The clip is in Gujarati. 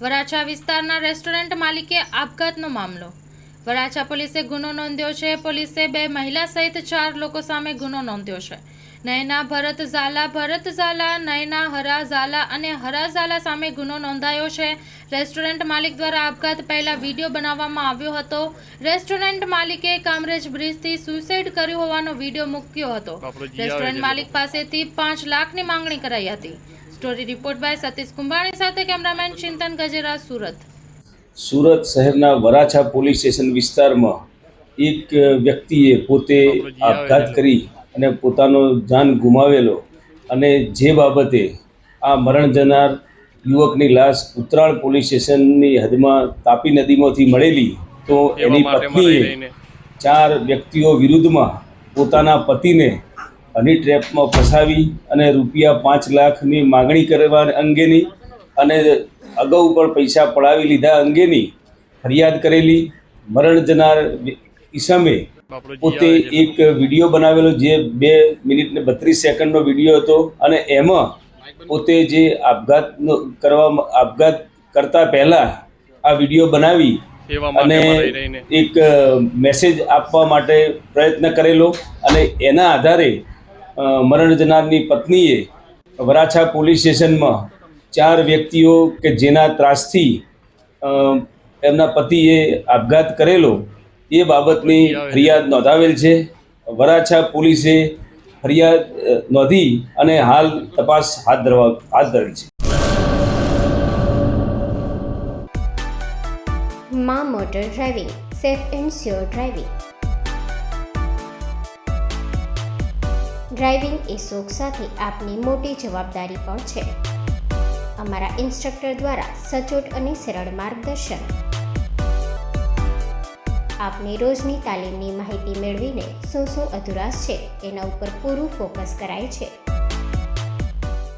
વરાછા વિસ્તારના રેસ્ટોરન્ટ માલિકે આપઘાતનો મામલો. વરાછા પોલીસે ગુનો નોંધ્યો છે. પોલીસે 2 મહિલા સહિત 4 લોકો સામે ગુનો નોંધ્યો છે. નયના ભરત ઝાલા, નયના હરા ઝાલા અને હરા ઝાલા સામે ગુનો નોંધાયો છે. રેસ્ટોરન્ટ માલિક દ્વારા આપઘાત પહેલા વિડીયો બનાવવામાં આવ્યો હતો. રેસ્ટોરન્ટ માલિકે કામરેજ બ્રિજથી સુસાઇડ કર્યું હોવાનો વિડીયો મૂક્યો હતો. રેસ્ટોરન્ટ માલિક પાસેથી 5 લાખની માંગણી કરાઈ હતી. Story report by Satish Kumbhani સાથે કેમેરામેન ચિંતન ગજેરા, સુરત. સુરત શહેરના વરાછા પોલીસ સ્ટેશન વિસ્તારમાં એક વ્યક્તિએ પોતે આપઘાત કરી અને પોતાનો જાન ગુમાવેલો અને જે બાબતે આ મરણ જનાર યુવકની લાશ ઉત્તરાળ પોલીસ સ્ટેશનની હદમાં તાપી નદીમાંથી મળેલી, તો એની પત્નીએ 4 વ્યક્તિઓ વિરુદ્ધમાં પોતાના પતિને હની ટ્રેપમાં ફસાવી અને રૂપિયા 5 લાખની માગણી કરવા અંગેની અને અગાઉ પણ પૈસા પડાવી લીધા અંગેની ફરિયાદ કરેલી. મરણ જનાર ઈસમે પોતે એક વિડીયો બનાવેલો, જે 2 મિનિટ ને 32 સેકન્ડનો વિડીયો હતો અને એમાં પોતે જે આપઘાત કરતા પહેલા આ વિડીયો બનાવી અને એક મેસેજ આપવા માટે પ્રયત્ન કરેલો અને એના આધારે મરણ જનારની પત્નીએ વરાછા પોલીસ સ્ટેશનમાં 4 વ્યક્તિઓ કે જેના ત્રાસથી એમના પતિએ આપઘાત કરેલો એ બાબતની ફરિયાદ નોંધાવેલ છે. વરાછા પોલીસે ફરિયાદ નોંધી અને હાલ તપાસ હાથ ધરેલ છે. માં motor driving, safe and sure driving. Driving એ શોખ સાથે આપની મોટી જવાબદારી પણ છે. અમારા ઇન્સ્ટ્રક્ટર દ્વારા સચોટ અને સરળ માર્ગદર્શન. આપની રોજની તાલીમની માહિતી મેળવીને શું અધુરાશ છે એના ઉપર પૂરું ફોકસ કરાય છે.